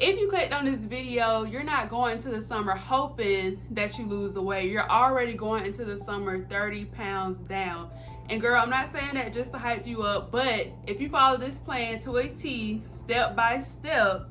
If you clicked on this video, you're not going into the summer hoping that you lose the weight. You're already going into the summer 30 pounds down. And girl, I'm not saying that just to hype you up, but if you follow this plan to a T, step by step,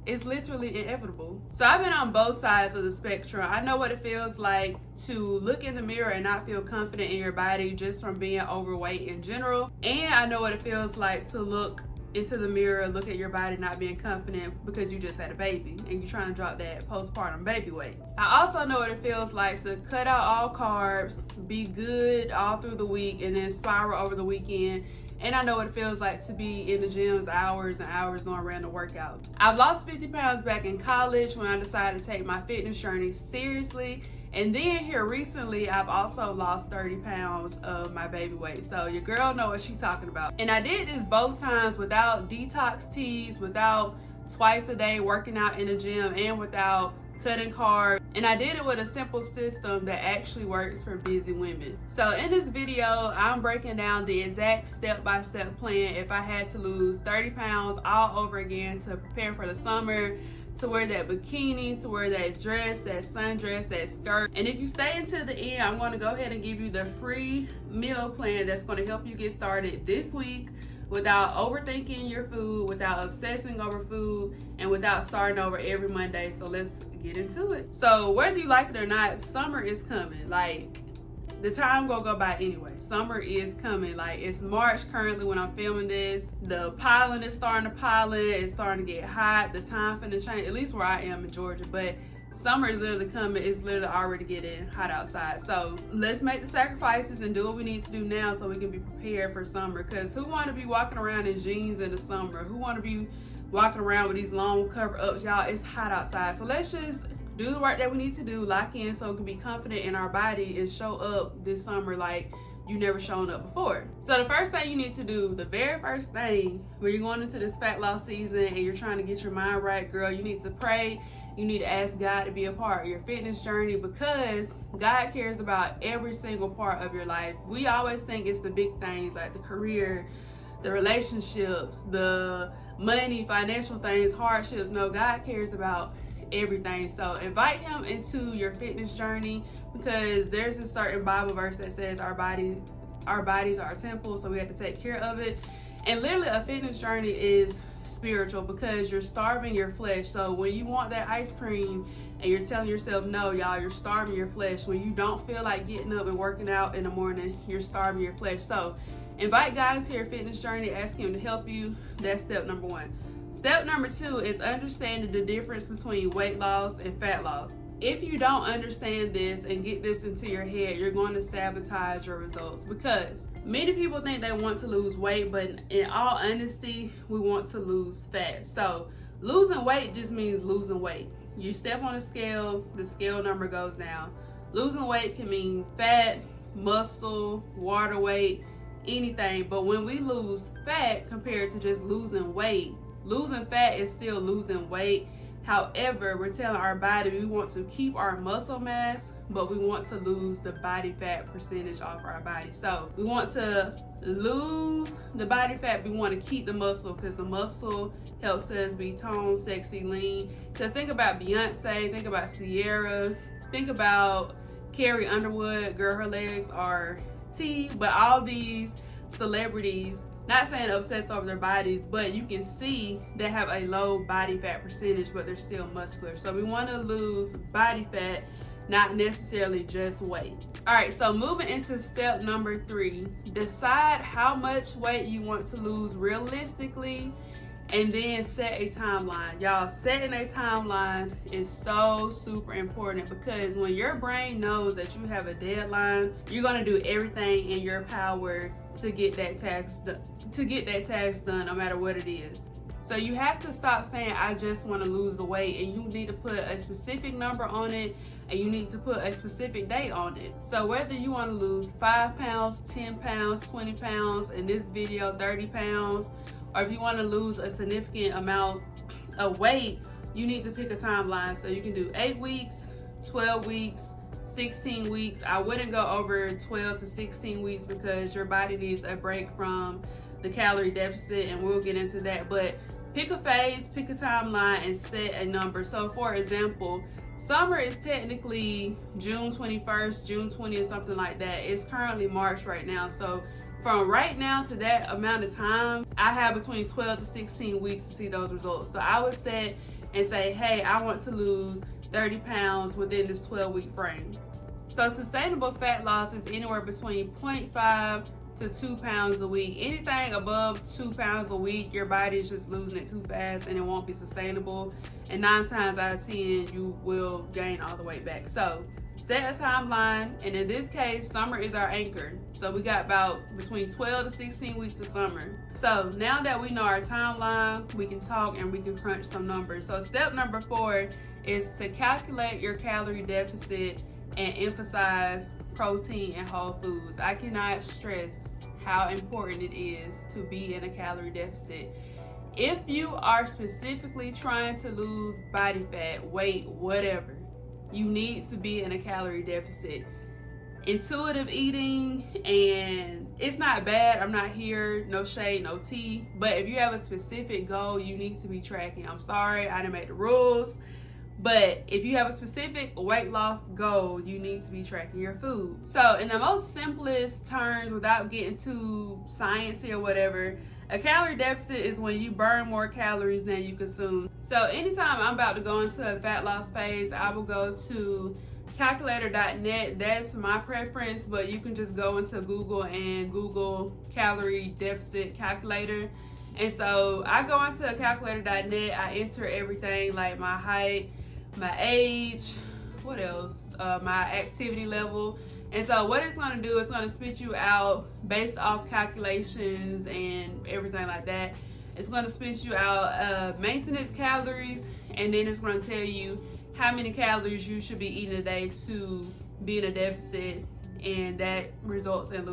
it's literally inevitable. So I've been on both sides of the spectrum. I know what it feels like to look in the mirror and not feel confident in your body just from being overweight in general. And I know what it feels like to look into the mirror, look at your body not being confident because you just had a baby and you're trying to drop that postpartum baby weight. I also know what it feels like to cut out all carbs, be good all through the week, and then spiral over the weekend. And I know what it feels like to be in the gyms hours and hours doing random workouts. I've lost 50 pounds back in college when I decided to take my fitness journey seriously. And then here recently, I've also lost 30 pounds of my baby weight. So your girl know what she's talking about. And I did this both times without detox teas, without twice a day working out in the gym, and without cutting carbs. And I did it with a simple system that actually works for busy women. So in this video, I'm breaking down the exact step-by-step plan if I had to lose 30 pounds all over again to prepare for the summer, to wear that bikini, to wear that dress, that sundress, that skirt. And if you stay until the end, I'm going to go ahead and give you the free meal plan that's going to help you get started this week without overthinking your food, without obsessing over food, and without starting over every Monday. So let's get into it. So whether you like it or not, summer is coming. Like, the time gonna go by anyway. Summer is coming. Like, it's March currently when I'm filming this. The pollen is starting to pollen. It's starting to get hot. The time finna change, at least where I am in Georgia. But summer is literally coming. It's literally already getting hot outside. So let's make the sacrifices and do what we need to do now so we can be prepared for summer. Because who want to be walking around in jeans in the summer? Who want to be walking around with these long cover ups? Y'all, it's hot outside. So let's just do the work that we need to do, lock in so we can be confident in our body and show up this summer like you never shown up before. So the first thing you need to do, the very first thing when you're going into this fat loss season and you're trying to get your mind right, girl, you need to pray. You need to ask God to be a part of your fitness journey because God cares about every single part of your life. We always think it's the big things like the career, the relationships, the money, financial things, hardships. No, God cares about everything. So invite him into your fitness journey because there's a certain Bible verse that says our bodies are a temple, so we have to take care of it. And literally a fitness journey is spiritual because you're starving your flesh. So when you want that ice cream and you're telling yourself no, y'all, you're starving your flesh. When you don't feel like getting up and working out in the morning, you're starving your flesh. So invite God into your fitness journey, ask him to help you. That's step number one. Step number two is understanding the difference between weight loss and fat loss. If you don't understand this and get this into your head, you're going to sabotage your results because many people think they want to lose weight, but in all honesty, we want to lose fat. So losing weight just means losing weight. You step on a scale, the scale number goes down. Losing weight can mean fat, muscle, water weight, anything. But when we lose fat compared to just losing weight, losing fat is still losing weight. However, we're telling our body we want to keep our muscle mass, but we want to lose the body fat percentage off our body. So we want to lose the body fat, we want to keep the muscle because the muscle helps us be toned, sexy, lean. Because think about Beyonce, think about Sierra, think about Carrie Underwood. Girl, her legs are T, but all these celebrities, not saying obsessed over their bodies, but you can see they have a low body fat percentage, but they're still muscular. So we want to lose body fat, not necessarily just weight. All right, so moving into step number three, decide how much weight you want to lose realistically and then set a timeline. Y'all, setting a timeline is so super important because when your brain knows that you have a deadline, you're going to do everything in your power to get that task done no matter what it is. So you have to stop saying I just want to lose the weight, and you need to put a specific number on it, and you need to put a specific date on it. So whether you want to lose 5 pounds, 10 pounds, 20 pounds, in this video 30 pounds, or if you want to lose a significant amount of weight, you need to pick a timeline. So you can do 8 weeks, 12 weeks, 16 weeks. I wouldn't go over 12 to 16 weeks because your body needs a break from the calorie deficit, and we'll get into that. But pick a phase, pick a timeline, and set a number. So for example, summer is technically June 21st, June 20th, something like that. It's currently March right now. So from right now to that amount of time, I have between 12 to 16 weeks to see those results. So I would set and say, hey, I want to lose 30 pounds within this 12-week frame. So sustainable fat loss is anywhere between 0.5 to 2 pounds a week. Anything above 2 pounds a week, your body is just losing it too fast and it won't be sustainable. And 9 times out of 10, you will gain all the weight back. So set a timeline, and in this case, summer is our anchor. So we got about between 12 to 16 weeks to summer. So now that we know our timeline, we can talk and we can crunch some numbers. So step number 4 is to calculate your calorie deficit and emphasize protein and whole foods. I cannot stress how important it is to be in a calorie deficit. If you are specifically trying to lose body fat, weight, whatever, you need to be in a calorie deficit. Intuitive eating, and it's not bad. I'm not here, no shade, no tea. But if you have a specific goal, you need to be tracking. I'm sorry, I didn't make the rules. But if you have a specific weight loss goal, you need to be tracking your food. So in the most simplest terms, without getting too sciencey or whatever, a calorie deficit is when you burn more calories than you consume. So anytime I'm about to go into a fat loss phase, I will go to calculator.net. That's my preference, but you can just go into Google and Google calorie deficit calculator. And so I go into calculator.net, I enter everything like my height, my age, what else? My activity level. And so what it's going to do is going to spit you out based off calculations and everything like that. It's going to spit you out maintenance calories, and then it's going to tell you how many calories you should be eating a day to be in a deficit, and that results in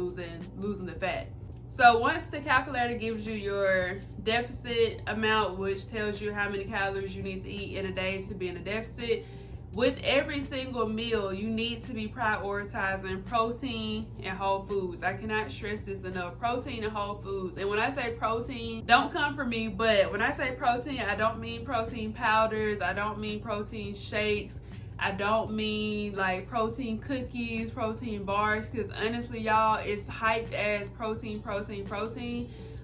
losing the fat. So once the calculator gives you your deficit amount, which tells you how many calories you need to eat in a day to be in a deficit, with every single meal, you need to be prioritizing protein and whole foods. I cannot stress this enough. Protein and whole foods. And when I say protein, don't come for me, but when I say protein, I don't mean protein powders. I don't mean protein shakes. I don't mean like protein cookies, protein bars, because honestly, y'all, it's hyped as protein.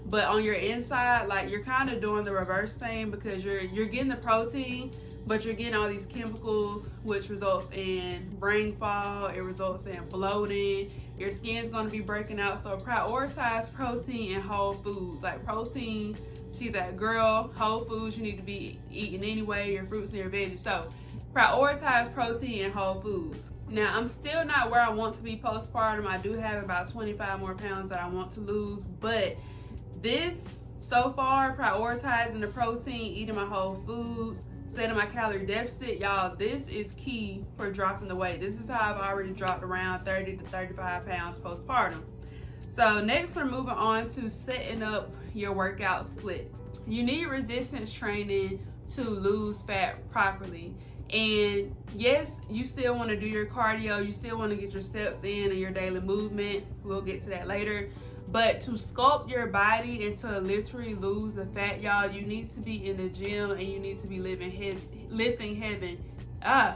But on your inside, like, you're kind of doing the reverse thing, because you're getting the protein, but you're getting all these chemicals, which results in brain fog, it results in bloating, your skin's going to be breaking out. So prioritize protein and whole foods. Like protein, she's that girl. Whole foods you need to be eating anyway, your fruits and your veggies. So prioritize protein and whole foods. Now, I'm still not where I want to be postpartum. I do have about 25 more pounds that I want to lose, but this, so far, prioritizing the protein, eating my whole foods, setting my calorie deficit, y'all, this is key for dropping the weight. This is how I've already dropped around 30 to 35 pounds postpartum. So next, we're moving on to setting up your workout split. You need resistance training to lose fat properly. And yes, you still want to do your cardio, you still want to get your steps in and your daily movement. We'll get to that later. But to sculpt your body and to literally lose the fat, y'all, you need to be in the gym and you need to be lifting heavy. I'm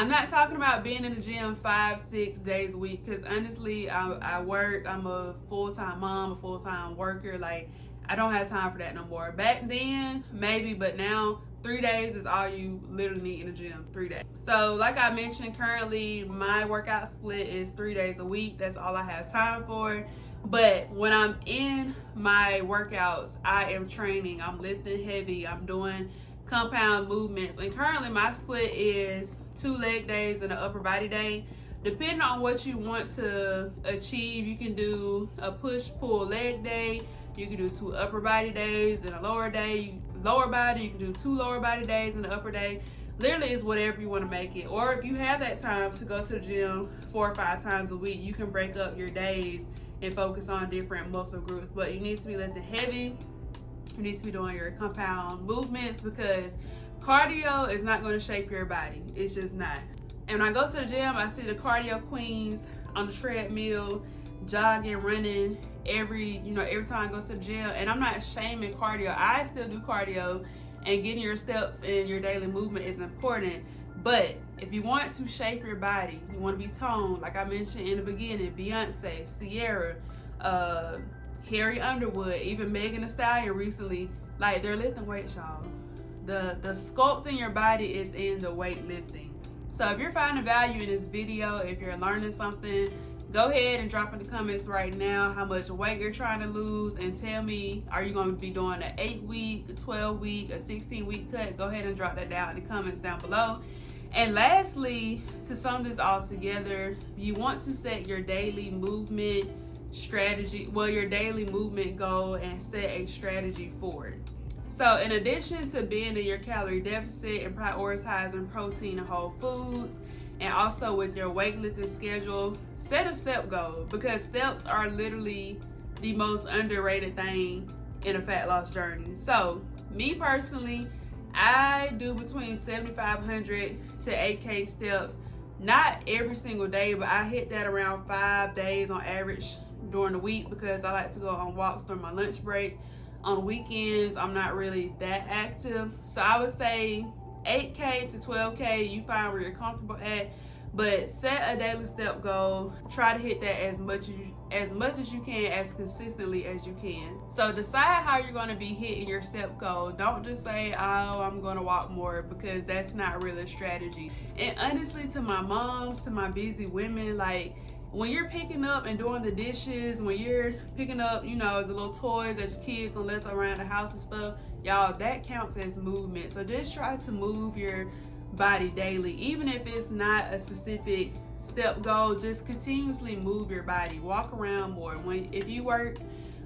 not talking about being in the gym 5-6 days a week, because honestly, I work, I'm a full-time mom, a full-time worker. Like, I don't have time for that no more. Back then, maybe, but now 3 days is all you literally need in the gym, 3 days. So like I mentioned, currently my workout split is 3 days a week. That's all I have time for. But when I'm in my workouts, I am training, I'm lifting heavy, I'm doing compound movements. And currently my split is 2 leg days and an upper body day. Depending on what you want to achieve, you can do a push-pull leg day, you can do 2 upper body days and a lower day. Lower body, you can do 2 lower body days and an upper day. Literally, it's whatever you want to make it. Or if you have that time to go to the gym 4 or 5 times a week, you can break up your days and focus on different muscle groups. But you need to be lifting heavy. You need to be doing your compound movements, because cardio is not going to shape your body. It's just not. And when I go to the gym, I see the cardio queens on the treadmill, jogging, running, every time I go to the gym. And I'm not shaming cardio. I still do cardio, and getting your steps and your daily movement is important. But if you want to shape your body, you want to be toned, like I mentioned in the beginning, Beyonce, Sierra, Carrie Underwood, even Megan Thee Stallion recently, like, they're lifting weights, y'all. The sculpting your body is in the weightlifting. So if you're finding value in this video, if you're learning something, go ahead and drop in the comments right now how much weight you're trying to lose, and tell me, are you going to be doing an 8-week, a 12-week, a 16-week cut? Go ahead and drop that down in the comments down below. And lastly, to sum this all together, you want to set your daily movement strategy, your daily movement goal, and set a strategy for it. So in addition to being in your calorie deficit and prioritizing protein and whole foods, and also with your weightlifting schedule, set a step goal, because steps are literally the most underrated thing in a fat loss journey. So me personally, I do between 7,500 to 8K steps, not every single day, but I hit that around 5 days on average during the week, because I like to go on walks during my lunch break. On weekends, I'm not really that active. So I would say 8K to 12K, you find where you're comfortable at, but set a daily step goal. Try to hit that as much as you can, as consistently as you can. So decide how you're going to be hitting your step goal. Don't just say, oh, I'm going to walk more, because that's not really a strategy. And honestly, to my moms, to my busy women, like, when you're picking up and doing the dishes, when you're picking up, the little toys that your kids don't left around the house and stuff, y'all, that counts as movement. So just try to move your body daily. Even if it's not a specific step goal, just continuously move your body. Walk around more. If you work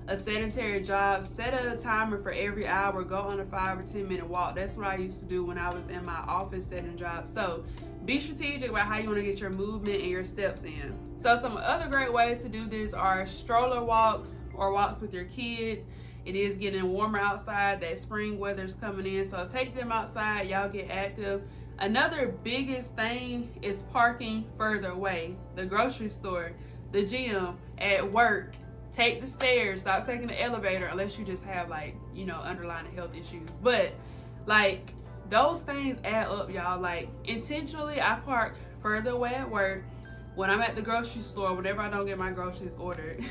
a sedentary job, set a timer for every hour. Go on a 5 or 10 minute walk. That's what I used to do when I was in my office setting job. So be strategic about how you want to get your movement and your steps in. So some other great ways to do this are stroller walks or walks with your kids. It is getting warmer outside. That spring weather's coming in, so take them outside. Y'all get active. Another biggest thing is parking further away. The grocery store, the gym, at work. Take the stairs. Stop taking the elevator, unless you just have underlying health issues. But those things add up, y'all. Intentionally, I park further away at work. When I'm at the grocery store, whenever I don't get my groceries ordered,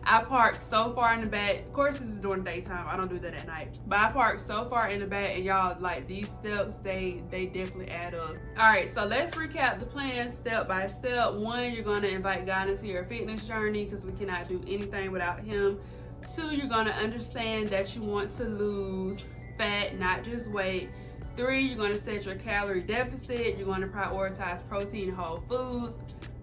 I park so far in the back. Of course, this is during the daytime. I don't do that at night. But I park so far in the back, and y'all, these steps, they definitely add up. All right, so let's recap the plan step by step. 1, you're going to invite God into your fitness journey, because we cannot do anything without Him. 2, you're going to understand that you want to lose fat, not just weight. 3, you're going to set your calorie deficit. You're going to prioritize protein and whole foods.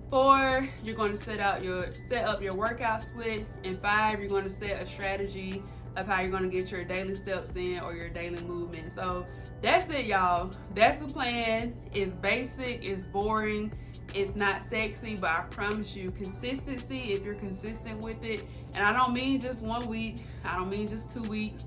4, you're going to set up your workout split. And 5, you're going to set a strategy of how you're going to get your daily steps in or your daily movement. So that's it, y'all. That's the plan. It's basic, it's boring, it's not sexy, but I promise you, consistency, if you're consistent with it, and I don't mean just 1 week, I don't mean just 2 weeks,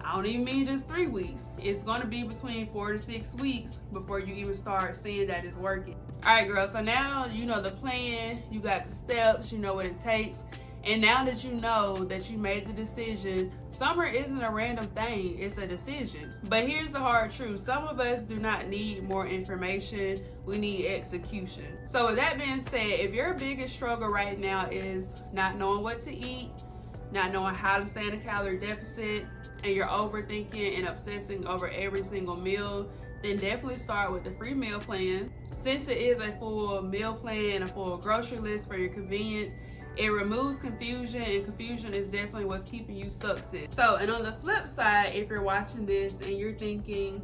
I don't even mean just 3 weeks. It's going to be between 4 to 6 weeks before you even start seeing that it's working. All right, girls, so now you know the plan, you got the steps, you know what it takes. And now that you know that you made the decision, summer isn't a random thing, it's a decision. But here's the hard truth. Some of us do not need more information, we need execution. So with that being said, if your biggest struggle right now is not knowing what to eat, not knowing how to stay in a calorie deficit, and you're overthinking and obsessing over every single meal, then definitely start with the free meal plan. Since it is a full meal plan, a full grocery list for your convenience, it removes confusion, and confusion is definitely what's keeping you stuck, sis. So, and on the flip side, if you're watching this and you're thinking,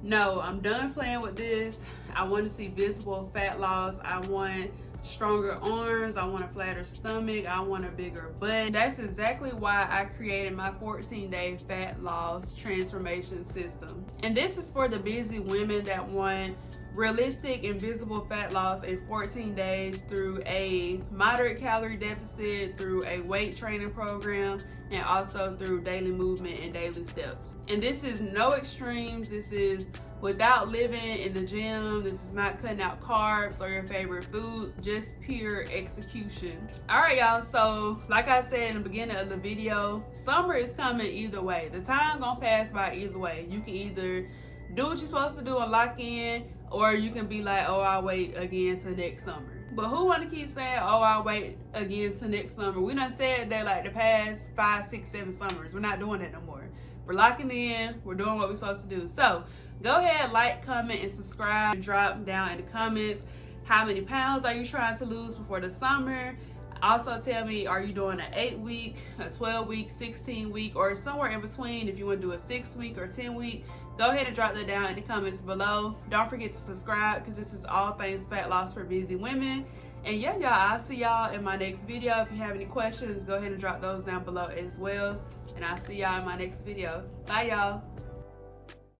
no, I'm done playing with this, I want to see visible fat loss, I want stronger arms, I want a flatter stomach, I want a bigger butt. That's exactly why I created my 14-day fat loss transformation system. And this is for the busy women that want realistic and visible fat loss in 14 days through a moderate calorie deficit, through a weight training program, and also through daily movement and daily steps. And this is no extremes. This is without living in the gym. This is not cutting out carbs or your favorite foods, just pure execution. All right, y'all, so like I said in the beginning of the video, summer is coming either way. The time gonna pass by either way. You can either do what you're supposed to do and lock in, or you can be like, oh, I'll wait again till next summer. But who want to keep saying, oh, I'll wait again till next summer? We done said that like the past 5, 6, 7 summers. We're not doing that no more. We're locking in. We're doing what we're supposed to do. So go ahead, like, comment, and subscribe. And drop down in the comments how many pounds are you trying to lose before the summer. Also tell me, are you doing an 8-week, a 12-week, 16-week, or somewhere in between? If you want to do a 6-week or 10-week, go ahead and drop that down in the comments below. Don't forget to subscribe, because this is all things fat loss for busy women. And yeah, y'all, I'll see y'all in my next video. If you have any questions, go ahead and drop those down below as well. And I'll see y'all in my next video. Bye, y'all.